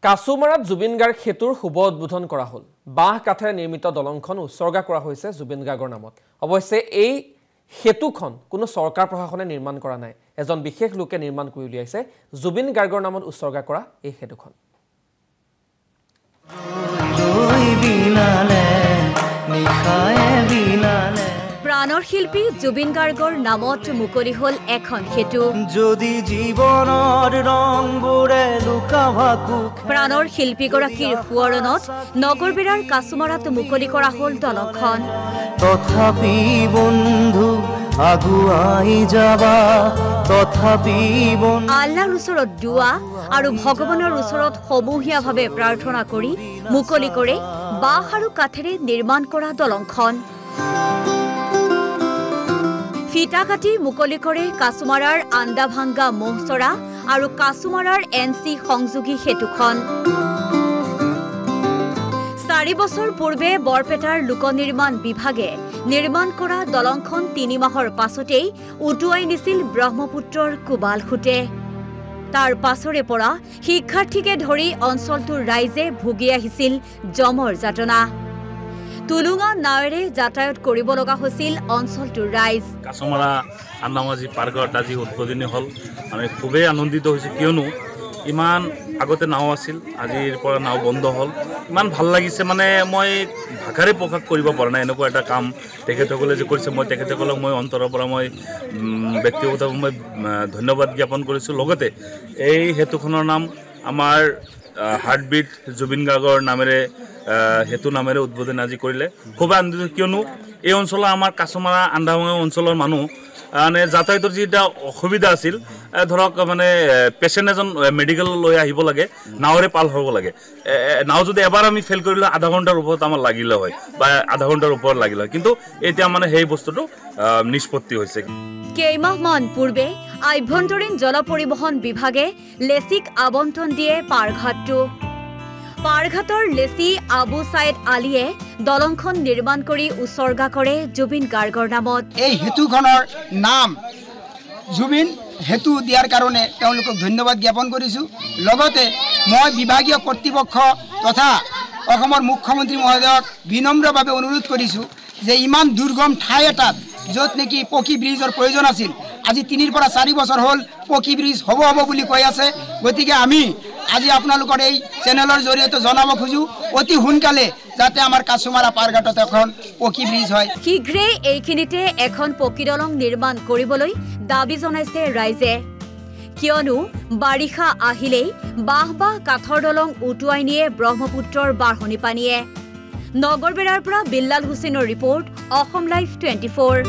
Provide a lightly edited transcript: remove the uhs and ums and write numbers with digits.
কাছুমাৰাত জুবিন গাৰ্গ সেতুৰ শুভ উদ্বোধন কৰা হ'ল। বাঁহ কাঠেৰে নিৰ্মিত দলংখন উৎসৰ্গা কৰা হৈছে জুবিন গাৰ্গৰ নামত। অৱশ্যে এই সেতুখন কোনো চৰকাৰ প্ৰশাসনে নিৰ্মাণ কৰা নাই। এজন বিশেষ লোকে নিৰ্মাণ কৰি উলিয়াইছে জুবিন গাৰ্গৰ নামত উৎসৰ্গা কৰা এই সেতুখন। প্ৰাণৰ শিল্পী জুবিন গাৰ্গৰ নামত মুকলি হ'ল এখন সেতু। যদি জীৱনৰ ৰংবোৰে লুকাভাকু প্ৰাণৰ শিল্পীগৰাকীৰ সোঁৱৰণত নগৰবেৰাৰ কাছুমাৰাত মুকলি কৰা হ'ল দলংখন। তথাপি বন্ধু আগুৱাই যাবা তথাপি আল্লাহৰ ওচৰত দুৱা আৰু ভগৱানৰ ওচৰত সমূহীয়াভাৱে প্ৰাৰ্থনা কৰি মুকলি কৰে বাঁহ আৰু কাঠেৰে নিৰ্মাণ কৰা দলংখন। ফিটা কাটি মুকলি কৰে কাছুমাৰাৰ আন্দাভাংগা মহচৰা আৰু কাছুমাৰাৰ NC সংযোগী সেতুখন। 4 বছৰ পূৰ্বে বৰপেটাৰ লোকনিৰ্মাণ বিভাগে নিৰ্মাণ কৰা দলংখন 3 মাহৰ পাছতেই উটুৱাই নিছিল ব্ৰহ্মপুত্ৰৰ কোবাল খুঁটে। তাৰ পাছৰে পৰা শিক্ষাৰ্থীকে ধৰি অঞ্চলটোৰ ৰাইজে ভুগি আহিছিল জমৰ যাতনা। তুলুঙা নাৱেৰে যাতায়াত কৰিব লগা হৈছিল অঞ্চলটোৰ ৰাইজ। কাছুমাৰা আন্দামাজি পাৰ্কত আজি উদ্বোধনী হ'ল। আমি খুবেই আনন্দিত হৈছোঁ, কিয়নো ইমান আগতে নাও আছিল, আজিৰ পৰা নাও বন্ধ হ'ল। ইমান ভাল লাগিছে, মানে মই ভাষাৰে প্ৰকাশ কৰিব পৰা নাই এনেকুৱা এটা কাম তেখেতসকলে যে কৰিছে। মই তেখেতসকলক মই অন্তৰৰ পৰা মই ব্যক্তিগতভাৱে মই ধন্যবাদ জ্ঞাপন কৰিছোঁ। লগতে এই সেতুখনৰ নাম আমাৰ হাৰ্টবিট জুবিন গাৰ্গৰ নামেৰে সেতু নামেৰে উদ্বোধন আজি কৰিলে। খুব আনন্দিত, কিয়নো এই অঞ্চলৰ আমাৰ কাছুমাৰা আন্দাভাঙা অঞ্চলৰ মানুহ মানে যাতায়াতৰ যি এটা অসুবিধা আছিল, ধৰক মানে পেচেণ্ট এজন মেডিকেল লৈ আহিব লাগে, নাৱেৰে পাৰ হ'ব লাগে। নাও যদি এবাৰ আমি ফেইল কৰিলে আধা ঘণ্টাৰ ওপৰত আমাৰ লাগিলে হয় বা আধা ঘণ্টাৰ ওপৰত লাগিলে হয়, কিন্তু এতিয়া মানে সেই বস্তুটো নিষ্পত্তি হৈছে। কেইমাহমান পূৰ্বে আভ্যন্তৰীণ জল পৰিবহণ বিভাগে লেচিক আবণ্টন দিয়ে পাৰঘাটটো। পাৰঘাটৰ লেচি আবু ছাইদ আলীয়ে দলংখন নিৰ্মাণ কৰি উৎসৰ্গা কৰে জুবিন গাৰ্গৰ নামত। এই সেতুখনৰ নাম জুবিন সেতু দিয়াৰ কাৰণে তেওঁলোকক ধন্যবাদ জ্ঞাপন কৰিছোঁ। লগতে মই বিভাগীয় কৰ্তৃপক্ষ তথা অসমৰ মুখ্যমন্ত্ৰী মহোদয়ক বিনম্ৰভাৱে অনুৰোধ কৰিছোঁ যে ইমান দুৰ্গম ঠাই এটাত য'ত নেকি পকী ব্ৰিজৰ প্ৰয়োজন আছিল, আজি 3 পৰা 4 বছৰ হ'ল পকী ব্ৰিজ হ'ব বুলি কৈ আছে। গতিকে আমি আজি আপোনালোকৰ এই চেনেলৰ জৰিয়তে জনাব খোজোঁ অতি সোনকালে যাতে আমাৰ কাছুমাৰা পাৰঘাটত এখন পকী ব্ৰিজ হয়। শীঘ্ৰে এইখিনিতে এখন পকী দলং নিৰ্মাণ কৰিবলৈ দাবী জনাইছে ৰাইজে, কিয়নো বাৰিষা আহিলেই বাঁহ বা কাঠৰ দলং উটুৱাই নিয়ে ব্ৰহ্মপুত্ৰৰ বাঢ়নি পানীয়ে। নগৰবেৰাৰ পৰা বিল্লাল হুছেইনৰ ৰিপৰ্ট, অসম লাইভ 24।